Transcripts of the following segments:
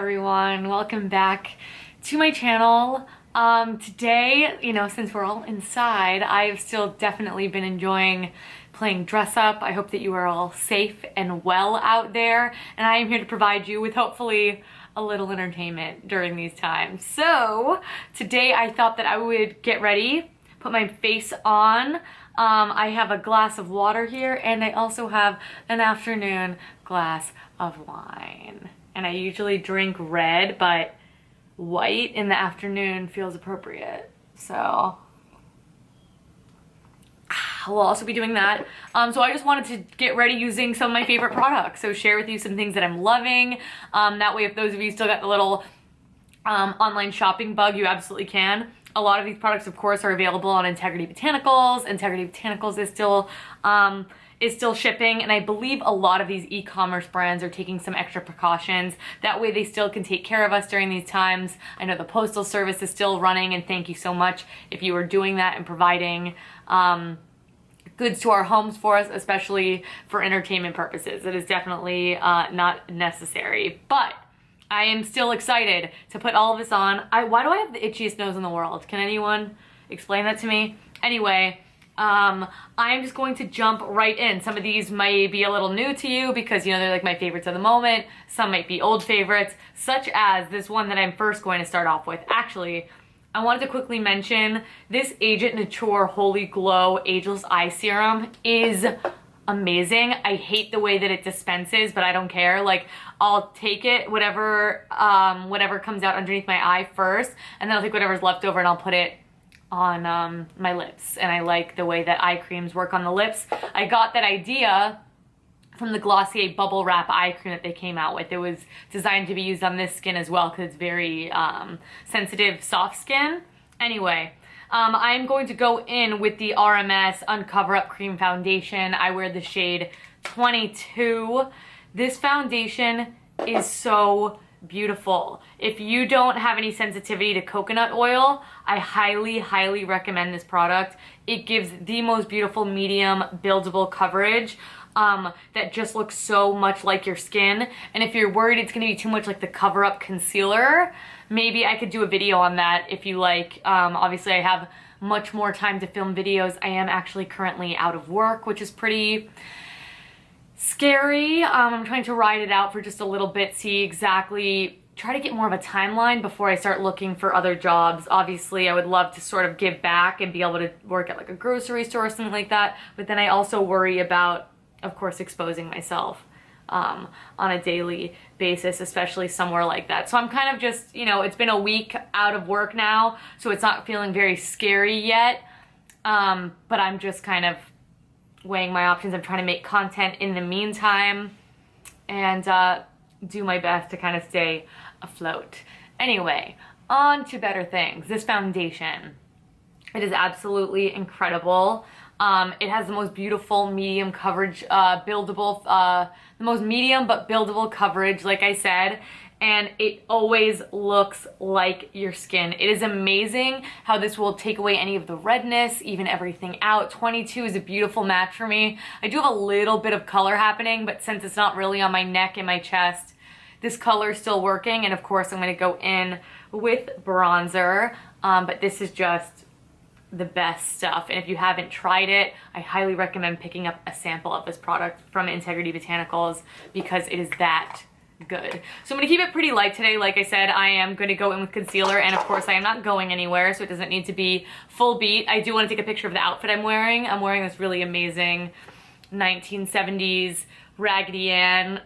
everyone, welcome back to my channel. Today, since we're all inside, I've still definitely been enjoying playing dress up. I hope that you are all safe and well out there, and I am here to provide you with hopefully a little entertainment during these times. So today I thought that I would get ready, put my face on. I have a glass of water here, and I also have an afternoon glass of wine. And I usually drink red, but white in the afternoon feels appropriate. So we'll also be doing that. So I just wanted to get ready using some of my favorite products. So share with you some things that I'm loving. That way, if those of you still got the little online shopping bug, you absolutely can. A lot of these products, of course, are available on Integrity Botanicals. Integrity Botanicals is still shipping, and I believe a lot of these e-commerce brands are taking some extra precautions. That way they still can take care of us during these times. I know the Postal Service is still running, and thank you so much if you are doing that and providing goods to our homes for us, especially for entertainment purposes. It is definitely not necessary, but I am still excited to put all of this on. Why do I have the itchiest nose in the world? Can anyone explain that to me? Anyway, I'm just going to jump right in. Some of these might be a little new to you because, they're like my favorites of the moment. Some might be old favorites, such as this one that I'm first going to start off with. Actually, I wanted to quickly mention this Agent Nature Holy Glow Ageless Eye Serum is amazing. I hate the way that it dispenses, but I don't care. Like, I'll take it, whatever comes out underneath my eye first, and then I'll take whatever's left over and I'll put it on my lips. And I like the way that eye creams work on the lips. I got that idea from the Glossier bubble wrap eye cream that they came out with. It was designed to be used on this skin as well because it's very sensitive, soft skin. Anyway, I'm going to go in with the RMS Uncover Up Cream Foundation. I wear the shade 22. This foundation is so beautiful. If you don't have any sensitivity to coconut oil, I highly, highly recommend this product. It gives the most beautiful medium buildable coverage that just looks so much like your skin. And if you're worried it's going to be too much like the Cover Up concealer, maybe I could do a video on that if you like. Obviously I have much more time to film videos. I am actually currently out of work, which is pretty scary. I'm trying to ride it out for just a little bit, try to get more of a timeline before I start looking for other jobs. Obviously, I would love to sort of give back and be able to work at like a grocery store or something like that. But then I also worry about, of course, exposing myself on a daily basis, especially somewhere like that. So I'm kind of just, it's been a week out of work now, so it's not feeling very scary yet. But I'm just kind of weighing my options. I'm trying to make content in the meantime and do my best to kind of stay afloat. Anyway, on to better things. This foundation, it is absolutely incredible. It has the most beautiful medium coverage, the most medium but buildable coverage, like I said, and it always looks like your skin. It is amazing how this will take away any of the redness, even everything out. 22 is a beautiful match for me. I do have a little bit of color happening, but since it's not really on my neck and my chest, this color is still working. And of course, I'm gonna go in with bronzer, but this is just the best stuff. And if you haven't tried it, I highly recommend picking up a sample of this product from Integrity Botanicals because it is that good. So I'm gonna keep it pretty light today. Like I said, I am gonna go in with concealer, and of course I am not going anywhere, so it doesn't need to be full beat. I do want to take a picture of the outfit I'm wearing. I'm wearing this really amazing 1970s Raggedy Ann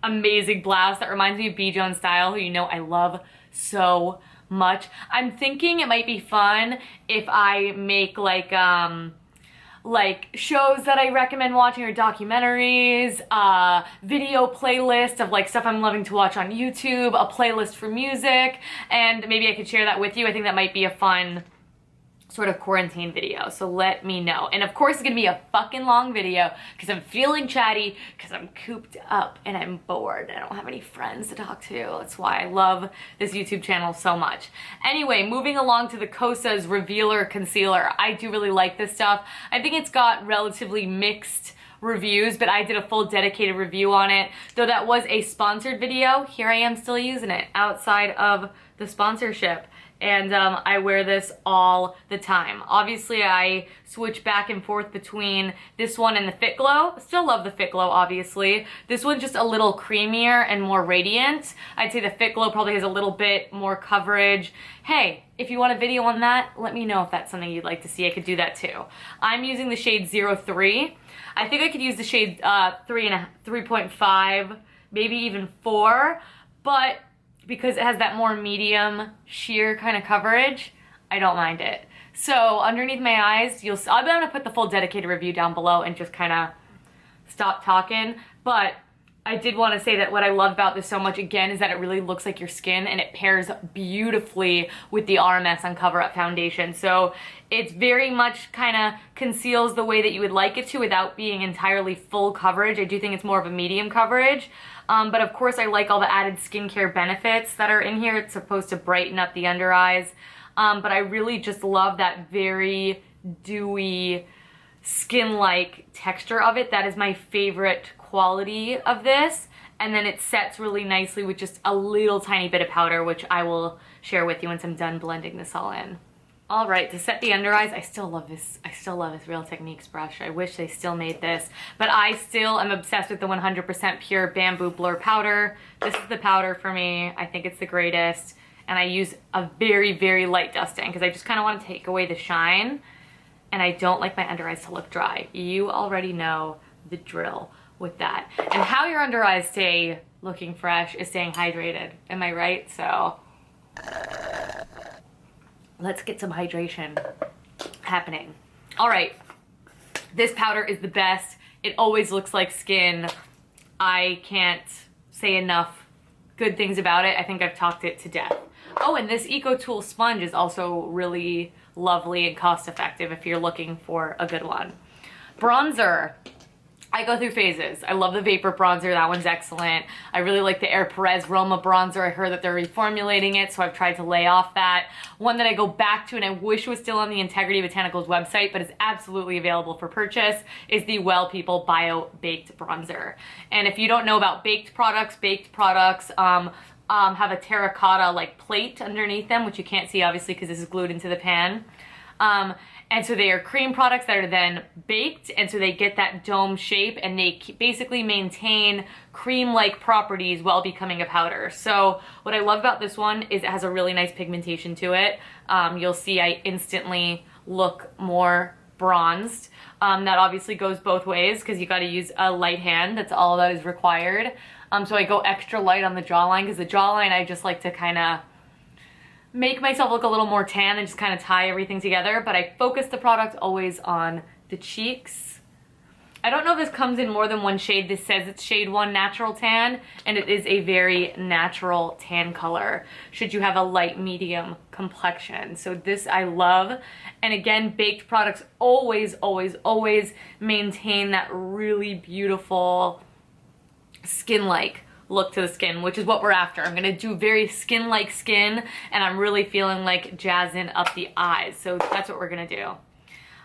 amazing blouse that reminds me of Bijoux style, who I love so much. I'm thinking it might be fun if I make like shows that I recommend watching or documentaries, video playlist of like stuff I'm loving to watch on YouTube, a playlist for music, and maybe I could share that with you. I think that might be a fun sort of quarantine video, so let me know. And of course it's gonna be a fucking long video because I'm feeling chatty because I'm cooped up and I'm bored. I don't have any friends to talk to. That's why I love this YouTube channel so much. Anyway, moving along to the Kosas Revealer Concealer. I do really like this stuff. I think it's got relatively mixed reviews, but I did a full dedicated review on it. Though that was a sponsored video, here I am still using it outside of the sponsorship. And I wear this all the time. Obviously, I switch back and forth between this one and the Fit Glow. Still love the Fit Glow, obviously. This one's just a little creamier and more radiant. I'd say the Fit Glow probably has a little bit more coverage. Hey, if you want a video on that, let me know if that's something you'd like to see. I could do that too. I'm using the shade 03. I think I could use the shade 3.5, maybe even 4, but because it has that more medium sheer kind of coverage, I don't mind it. So underneath my eyes, I'm gonna put the full dedicated review down below and just kind of stop talking. But I did want to say that what I love about this so much, again, is that it really looks like your skin, and it pairs beautifully with the RMS on Cover Up foundation. So it's very much kind of conceals the way that you would like it to without being entirely full coverage. I do think it's more of a medium coverage. But of course I like all the added skincare benefits that are in here. It's supposed to brighten up the under eyes. But I really just love that very dewy, skin-like texture of it. That is my favorite quality of this. And then it sets really nicely with just a little tiny bit of powder, which I will share with you once I'm done blending this all in. All right, to set the under eyes, I still love this Real Techniques brush. I wish they still made this, but I still am obsessed with the 100% pure bamboo blur powder. This is the powder for me. I think it's the greatest, and I use a very, very light dusting because I just kind of want to take away the shine, and I don't like my under eyes to look dry. You already know the drill with that. And how your under eyes stay looking fresh is staying hydrated. Am I right? So let's get some hydration happening. All right, this powder is the best. It always looks like skin. I can't say enough good things about it. I think I've talked it to death. Oh, and this EcoTool sponge is also really lovely and cost effective if you're looking for a good one. Bronzer. I go through phases. I love the Vapor Bronzer. That one's excellent. I really like the Air Perez Roma Bronzer. I heard that they're reformulating it, so I've tried to lay off that. One that I go back to and I wish was still on the Integrity Botanicals website, but is absolutely available for purchase, is the Well People Bio Baked Bronzer. And if you don't know about baked products have a terracotta like plate underneath them, which you can't see obviously because this is glued into the pan. And so they are cream products that are then baked, and so they get that dome shape, and they basically maintain cream-like properties while becoming a powder. So what I love about this one is it has a really nice pigmentation to it. You'll see I instantly look more bronzed. That obviously goes both ways because you got to use a light hand. That's all that is required. So I go extra light on the jawline because the jawline I just like to kind of make myself look a little more tan and just kind of tie everything together, but I focus the product always on the cheeks. I don't know if this comes in more than one shade. This says it's shade 1 natural tan, and it is a very natural tan color should you have a light medium complexion. So this I love. And again, baked products always maintain that really beautiful skin-like look to the skin, which is what we're after. I'm gonna do very skin-like skin, and I'm really feeling like jazzing up the eyes. So that's what we're gonna do.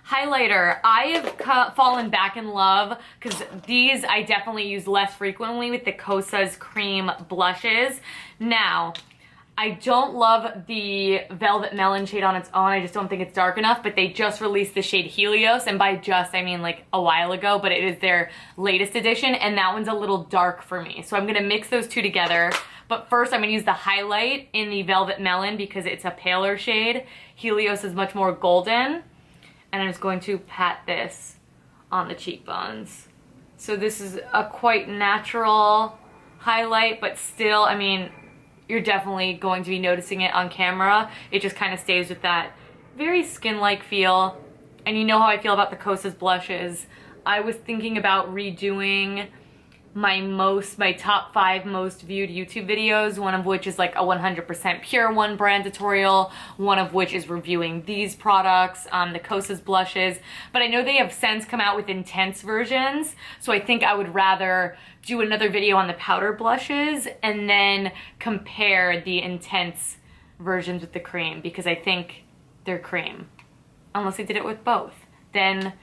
Highlighter, I have fallen back in love because these I definitely use less frequently with the Kosas Cream blushes. Now, I don't love the Velvet Melon shade on its own. I just don't think it's dark enough, but they just released the shade Helios, and by just, I mean like a while ago, but it is their latest edition, and that one's a little dark for me. So I'm gonna mix those two together, but first I'm gonna use the highlight in the Velvet Melon because it's a paler shade. Helios is much more golden, and I'm just going to pat this on the cheekbones. So this is a quite natural highlight, but still, I mean, you're definitely going to be noticing it on camera. It just kind of stays with that very skin-like feel. And you know how I feel about the Kosas blushes. I was thinking about redoing my top 5 most viewed YouTube videos, one of which is like a 100% pure one brand tutorial, one of which is reviewing these products, the Kosas blushes. But I know they have since come out with intense versions, so I think I would rather do another video on the powder blushes and then compare the intense versions with the cream, because I think they're cream. Unless I did it with both. Then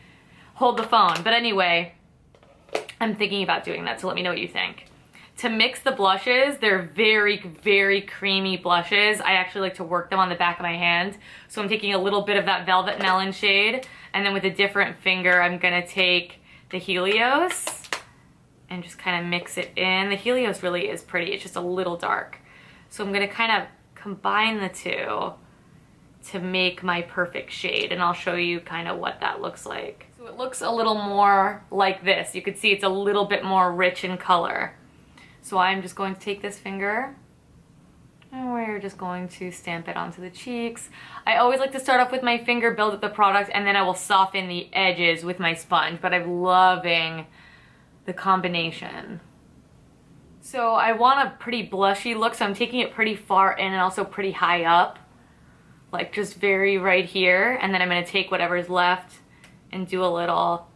hold the phone. But anyway, I'm thinking about doing that, so let me know what you think. To mix the blushes, they're very, very creamy blushes. I actually like to work them on the back of my hand. So I'm taking a little bit of that Velvet Melon shade, and then with a different finger, I'm gonna take the Helios and just kind of mix it in. The Helios really is pretty, it's just a little dark. So I'm gonna kind of combine the two to make my perfect shade, and I'll show you kind of what that looks like. So it looks a little more like this. You can see it's a little bit more rich in color. So I'm just going to take this finger and we're just going to stamp it onto the cheeks. I always like to start off with my finger, build up the product, and then I will soften the edges with my sponge, but I'm loving the combination. So I want a pretty blushy look, so I'm taking it pretty far in and also pretty high up, like just very right here, and then I'm gonna take whatever's left and do a little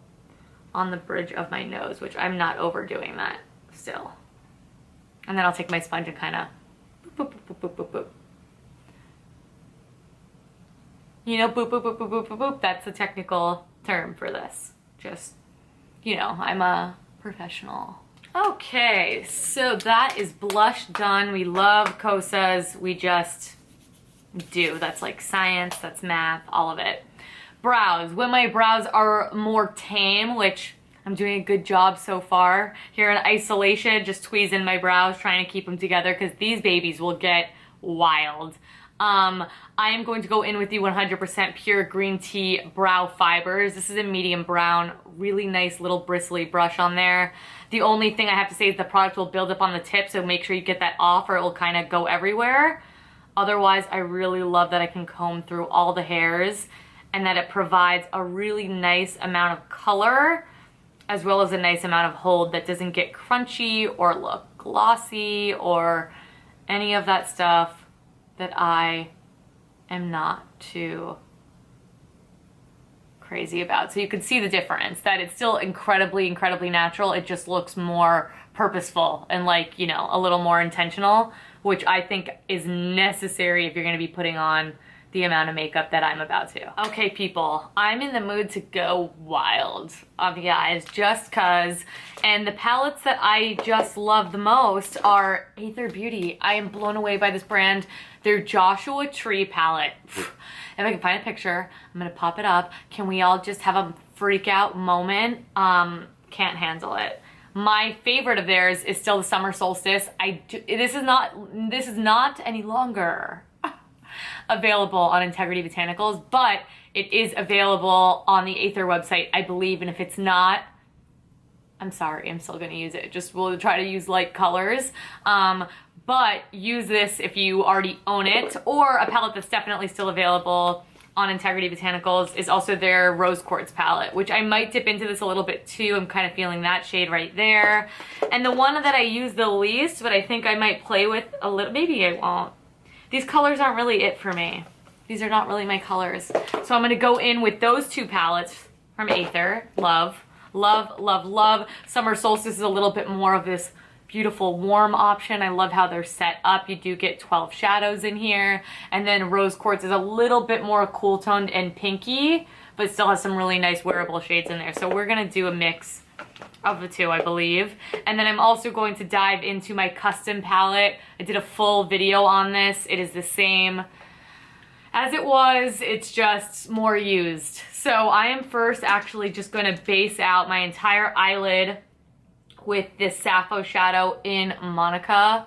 on the bridge of my nose, which I'm not overdoing that still. And then I'll take my sponge and kind of boop, boop, boop, boop, boop, boop. You know, boop, boop, boop, boop, boop, boop, boop. That's the technical term for this. Just, you know, I'm a professional. Okay, so that is blush done. We love Kosas. We just do. That's like science, that's math, all of it. Brows. When my brows are more tame, which I'm doing a good job so far here in isolation, just tweezing my brows, trying to keep them together because these babies will get wild. I am going to go in with the 100% pure green tea brow fibers. This is a medium brown, really nice little bristly brush on there. The only thing I have to say is the product will build up on the tip, so make sure you get that off or it will kind of go everywhere. Otherwise, I really love that I can comb through all the hairs and that it provides a really nice amount of color as well as a nice amount of hold that doesn't get crunchy or look glossy or any of that stuff that I am not too crazy about. So you can see the difference, that it's still incredibly, incredibly natural. It just looks more purposeful and like, you know, a little more intentional, which I think is necessary if you're gonna be putting on the amount of makeup that I'm about to. Okay, people, I'm in the mood to go wild on you guys, just cause. And the palettes that I just love the most are Aether Beauty. I am blown away by this brand. Their Joshua Tree palette. If I can find a picture, I'm gonna pop it up. Can we all just have a freak out moment? Can't handle it. My favorite of theirs is still the Summer Solstice. This is not any longer available on Integrity Botanicals, but it is available on the Aether website, I believe, and if it's not, I'm sorry, I'm still gonna use it. Just we'll try to use light colors. But use this if you already own it, or a palette that's definitely still available on Integrity Botanicals is also their Rose Quartz palette, which I might dip into this a little bit too. I'm kind of feeling that shade right there. And the one that I use the least, but I think I might play with a little, maybe I won't. These colors aren't really it for me. These are not really my colors. So I'm gonna go in with those two palettes from Aether. Love, love, love, love. Summer Solstice is a little bit more of this beautiful warm option. I love how they're set up. You do get 12 shadows in here. And then Rose Quartz is a little bit more cool toned and pinky, but still has some really nice wearable shades in there. So we're gonna do a mix of the two, I believe. And then I'm also going to dive into my custom palette. I did a full video on this. It is the same as it was, it's just more used. So I am first actually just gonna base out my entire eyelid with this Sappho shadow in Monica.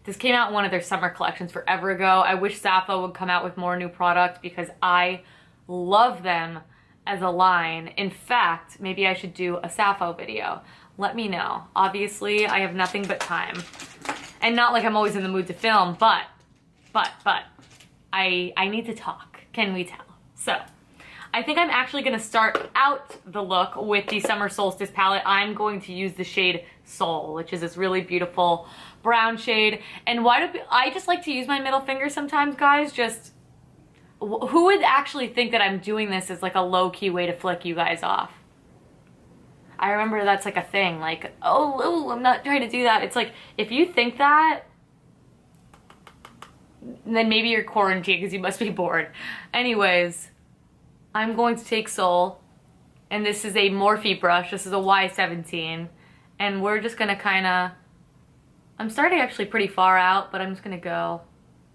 This came out in one of their summer collections forever ago. I wish Sappho would come out with more new product because I love them as a line. In fact, maybe I should do a Sappho video. Let me know. Obviously, I have nothing but time. And not like I'm always in the mood to film, but I need to talk. Can we tell? So, I think I'm actually gonna start out the look with the Summer Solstice palette. I'm going to use the shade Soul, which is this really beautiful brown shade. And why do I just like to use my middle finger sometimes, guys? Just, who would actually think that I'm doing this as like a low-key way to flick you guys off? I remember that's like a thing, like, oh, I'm not trying to do that. It's like, if you think that, then maybe you're quarantined because you must be bored. Anyways, I'm going to take Soul And this is a Morphe brush. This is a Y17. And we're just gonna kinda, I'm starting actually pretty far out, but I'm just gonna go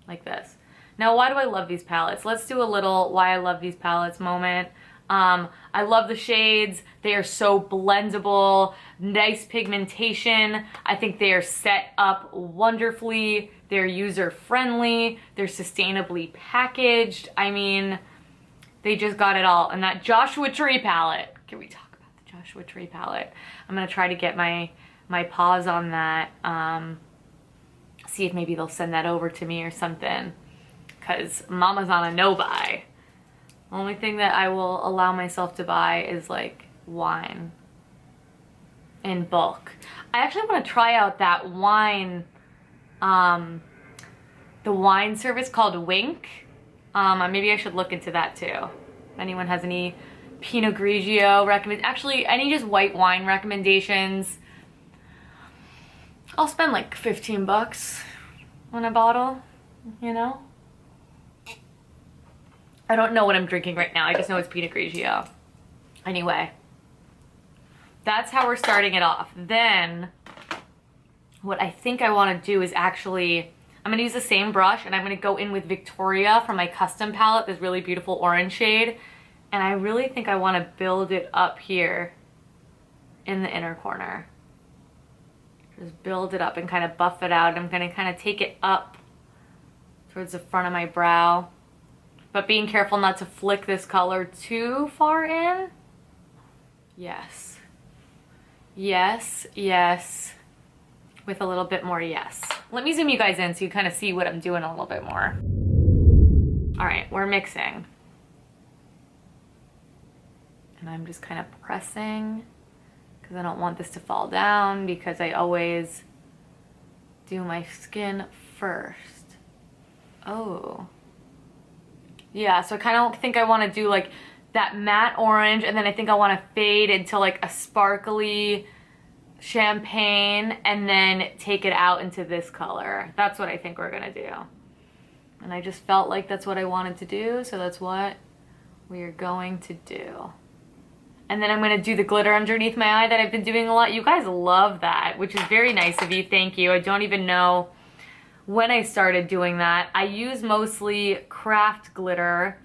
like this. Now, why do I love these palettes? Let's do a little why I love these palettes moment. I love the shades. They are so blendable, nice pigmentation. I think they are set up wonderfully. They're user-friendly. They're sustainably packaged. I mean, they just got it all. And that Joshua Tree palette. Can we talk about the Joshua Tree palette? I'm gonna try to get my paws on that. See if maybe they'll send that over to me or something. Because Mama's on a no-buy. Only thing that I will allow myself to buy is like wine in bulk. I actually want to try out that wine, the wine service called Wink. Maybe I should look into that too. If anyone has any Pinot Grigio actually any just white wine recommendations, I'll spend like 15 bucks on a bottle, you know? I don't know what I'm drinking right now. I just know it's Pinot Grigio. Anyway, that's how we're starting it off. Then, what I think I want to do is actually, I'm going to use the same brush and I'm going to go in with Victoria from my custom palette, this really beautiful orange shade. And I really think I want to build it up here in the inner corner. Just build it up and kind of buff it out. I'm going to kind of take it up towards the front of my brow. But being careful not to flick this color too far in. Yes. Yes, yes. With a little bit more yes. Let me zoom you guys in so you kind of see what I'm doing a little bit more. All right, we're mixing. And I'm just kind of pressing because I don't want this to fall down because I always do my skin first. Oh. Yeah, so I kind of think I want to do like that matte orange, and then I think I want to fade into like a sparkly champagne and then take it out into this color. That's what I think we're gonna do. And I just felt like that's what I wanted to do, so that's what we are going to do. And then I'm gonna do the glitter underneath my eye that I've been doing a lot. You guys love that, which is very nice of you. Thank you. I don't even know when I started doing that. I use mostly craft glitter.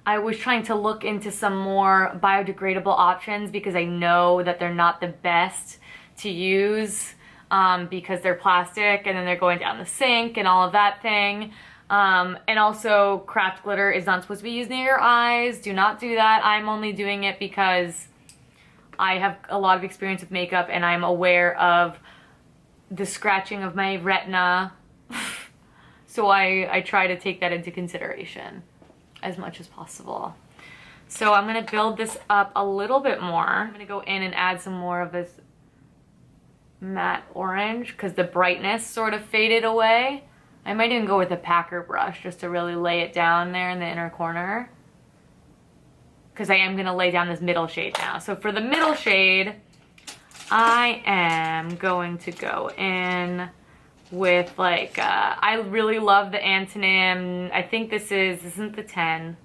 I was trying to look into some more biodegradable options because I know that they're not the best to use because they're plastic and then they're going down the sink and all of that thing. And also craft glitter is not supposed to be used near your eyes. Do not do that. I'm only doing it because I have a lot of experience with makeup and I'm aware of the scratching of my retina. So I try to take that into consideration as much as possible. So I'm gonna build this up a little bit more. I'm gonna go in and add some more of this matte orange because the brightness sort of faded away. I might even go with a packer brush just to really lay it down there in the inner corner because I am gonna lay down this middle shade now. So for the middle shade, I am going to go in with like, I really love the Antonym. I think this isn't the 10.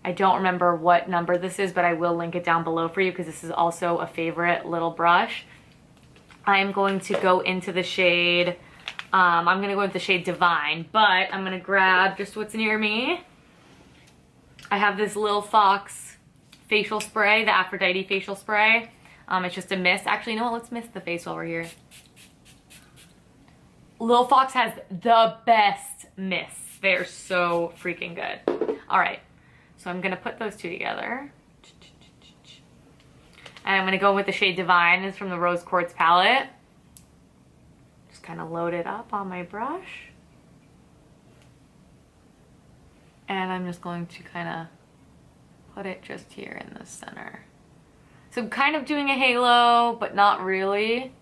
I don't remember what number this is, but I will link it down below for you because this is also a favorite little brush. I'm going to go into the shade, I'm gonna go with the shade Divine, but I'm gonna grab just what's near me. I have this Lil Fox facial spray, the Aphrodite facial spray. It's just a mist. Actually, you know what? Let's mist the face while we're here. Lil Fox has the best mists. They're so freaking good. All right, so I'm gonna put those two together. And I'm gonna go with the shade Divine. It's from the Rose Quartz palette. Just kind of load it up on my brush. And I'm just going to kind of put it just here in the center. So I'm kind of doing a halo, but not really.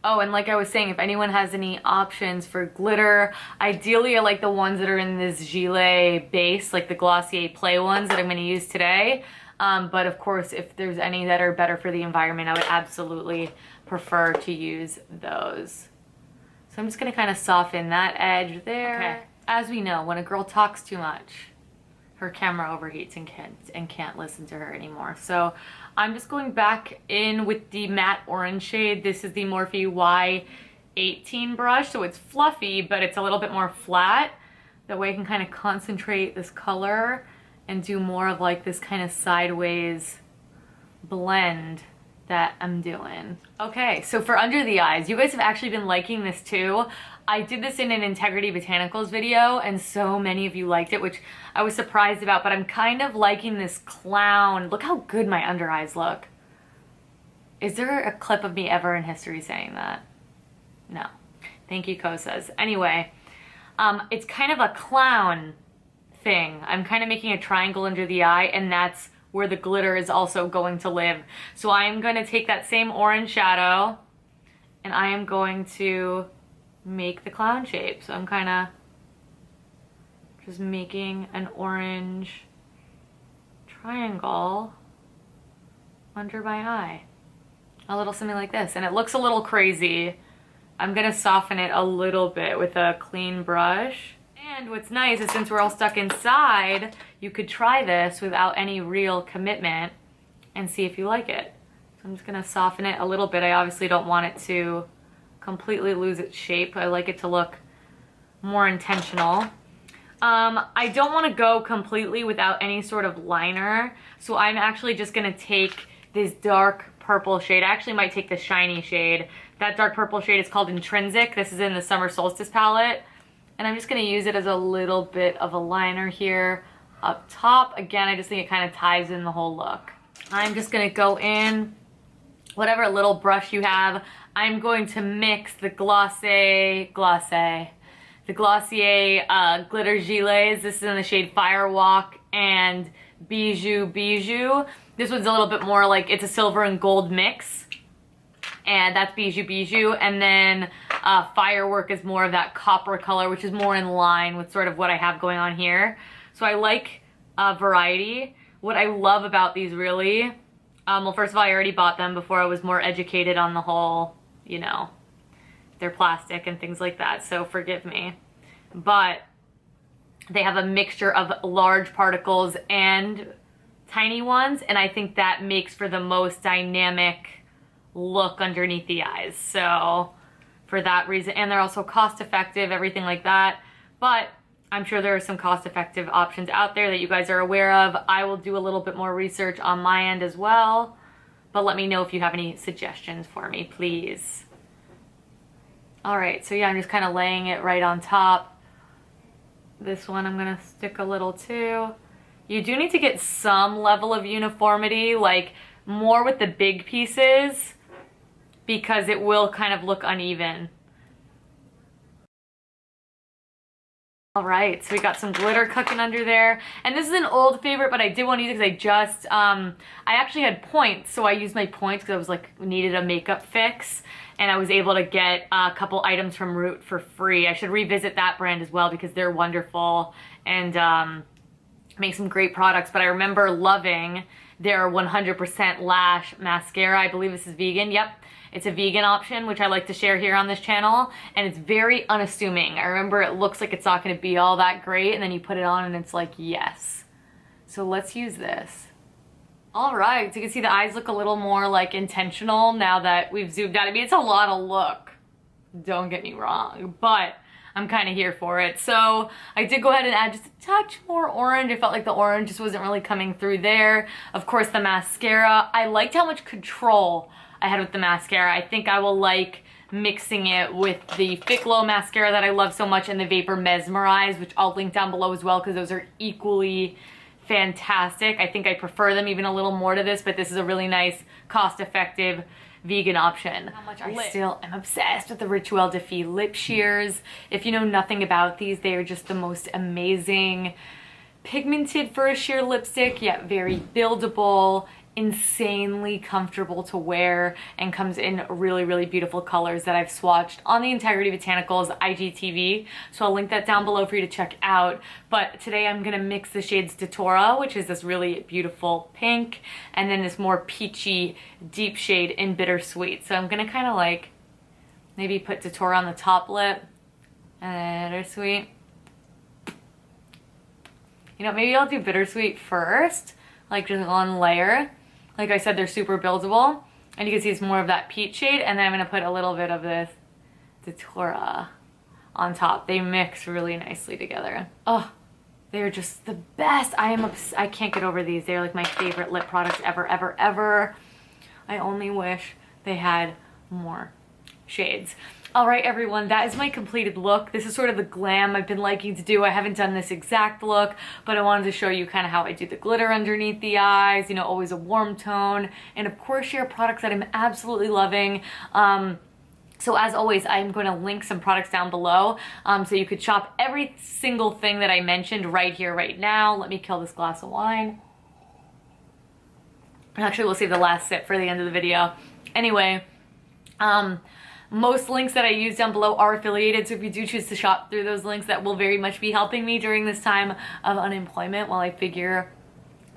Oh, and like I was saying, if anyone has any options for glitter, ideally I like the ones that are in this Gilet base, like the Glossier Play ones that I'm going to use today. But of course, if there's any that are better for the environment, I would absolutely prefer to use those. So I'm just going to kind of soften that edge there. Okay. As we know, when a girl talks too much, her camera overheats and can't listen to her anymore. So I'm just going back in with the matte orange shade. This is the Morphe Y18 brush, so it's fluffy, but it's a little bit more flat. That way I can kind of concentrate this color and do more of like this kind of sideways blend that I'm doing. Okay, so for under the eyes, you guys have actually been liking this too. I did this in an Integrity Botanicals video and so many of you liked it, which I was surprised about, but I'm kind of liking this clown. Look how good my under eyes look. Is there a clip of me ever in history saying that? No. Thank you, Kosas. Anyway, it's kind of a clown thing. I'm kind of making a triangle under the eye, and that's where the glitter is also going to live. So I am going to take that same orange shadow and I am going to make the clown shape. So I'm kind of just making an orange triangle under my eye. A little something like this. And it looks a little crazy. I'm going to soften it a little bit with a clean brush. And what's nice is since we're all stuck inside, you could try this without any real commitment and see if you like it. So I'm just gonna soften it a little bit. I obviously don't want it to completely lose its shape. I like it to look more intentional. I don't want to go completely without any sort of liner. So I'm actually just gonna take this dark purple shade. I actually might take the shiny shade. That dark purple shade is called Intrinsic. This is in the Summer Solstice palette. And I'm just gonna use it as a little bit of a liner here up top. Again, I just think it kind of ties in the whole look. I'm just gonna go in, whatever little brush you have, I'm going to mix the Glossier Glitter Gelees. This is in the shade Firewalk and Bijoux Bijoux. This one's a little bit more like, it's a silver and gold mix. And that's Bijoux Bijoux. And then Firework is more of that copper color, which is more in line with sort of what I have going on here. So I like variety. What I love about these really, well, first of all, I already bought them before I was more educated on the whole, you know, they're plastic and things like that, so forgive me. But they have a mixture of large particles and tiny ones, and I think that makes for the most dynamic look underneath the eyes. So for that reason, and they're also cost effective, everything like that. But I'm sure there are some cost effective options out there that you guys are aware of. I will do a little bit more research on my end as well, but let me know if you have any suggestions for me, please. All right, so yeah, I'm just kind of laying it right on top. This one I'm gonna stick a little too. You do need to get some level of uniformity, like more with the big pieces, because it will kind of look uneven. All right, so we got some glitter cooking under there. And this is an old favorite, but I did want to use it because I just, I actually had points, so I used my points because I was like, needed a makeup fix. And I was able to get a couple items from Root for free. I should revisit that brand as well because they're wonderful and make some great products. But I remember loving their 100% Lash mascara. I believe this is vegan, yep. It's a vegan option, which I like to share here on this channel, and it's very unassuming. I remember it looks like it's not gonna be all that great, and then you put it on and it's like, yes. So let's use this. All right, so you can see the eyes look a little more like intentional now that we've zoomed out. I mean, it's a lot of look, don't get me wrong, but I'm kind of here for it. So I did go ahead and add just a touch more orange. I felt like the orange just wasn't really coming through there. Of course, the mascara, I liked how much control I had with the mascara. I think I will like mixing it with the Fit Glow mascara that I love so much and the Vapor Mesmerize, which I'll link down below as well because those are equally fantastic. I think I prefer them even a little more to this, but this is a really nice, cost-effective vegan option. How much I still am obsessed with the Rituel de Fille lip shears. If you know nothing about these, they are just the most amazing pigmented for a sheer lipstick, yet very buildable, insanely comfortable to wear, and comes in really, really beautiful colors that I've swatched on the Integrity Botanicals IGTV. So I'll link that down below for you to check out. But today I'm gonna mix the shades Datura, which is this really beautiful pink, and then this more peachy deep shade in Bittersweet. So I'm gonna kind of like maybe put Datura on the top lip and Bittersweet. You know, maybe I'll do Bittersweet first, like just one layer. Like I said, they're super buildable. And you can see it's more of that peach shade. And then I'm going to put a little bit of this Datura on top. They mix really nicely together. Oh, they're just the best. I can't get over these. They're like my favorite lip products ever, ever, ever. I only wish they had more shades. All right, everyone, that is my completed look. This is sort of the glam I've been liking to do. I haven't done this exact look, but I wanted to show you kind of how I do the glitter underneath the eyes, you know, always a warm tone, and of course share products that I'm absolutely loving. So as always, I'm going to link some products down below so you could shop every single thing that I mentioned right here, right now. Let me kill this glass of wine. Actually, we'll save the last sip for the end of the video. Anyway, most links that I use down below are affiliated, so if you do choose to shop through those links, that will very much be helping me during this time of unemployment while I figure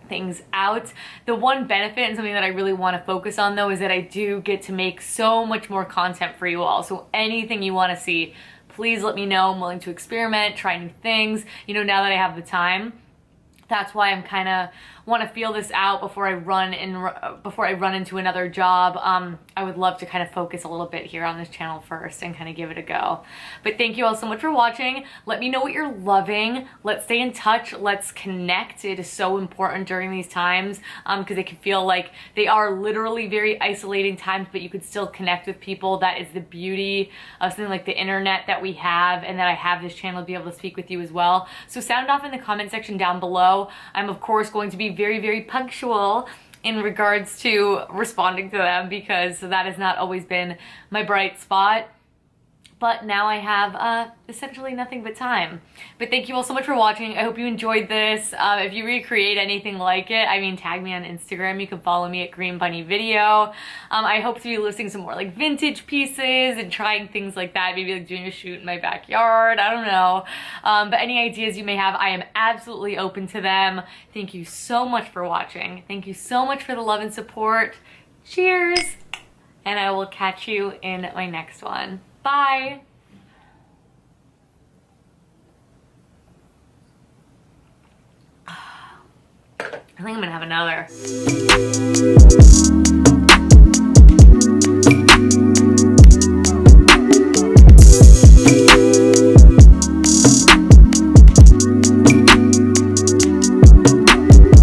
things out. The one benefit and something that I really want to focus on though is that I do get to make so much more content for you all. So anything you want to see, please let me know. I'm willing to experiment, try new things, you know, now that I have the time. That's why I'm kind of want to feel this out before I run into another job. I would love to kind of focus a little bit here on this channel first and kind of give it a go. But thank you all so much for watching. Let me know what you're loving. Let's stay in touch. Let's connect. It is so important during these times because it can feel like they are literally very isolating times, but you could still connect with people. That is the beauty of something like the internet that we have, and that I have this channel to be able to speak with you as well. So sound off in the comment section down below. I'm of course going to be very, very punctual in regards to responding to them because that has not always been my bright spot. But now I have essentially nothing but time. But thank you all so much for watching. I hope you enjoyed this. If you recreate anything like it, I mean, tag me on Instagram. You can follow me at Green Bunny Video. I hope to be listing some more like vintage pieces and trying things like that. Maybe like doing a shoot in my backyard. I don't know. But any ideas you may have, I am absolutely open to them. Thank you so much for watching. Thank you so much for the love and support. Cheers! And I will catch you in my next one. Bye. I think I'm gonna have another.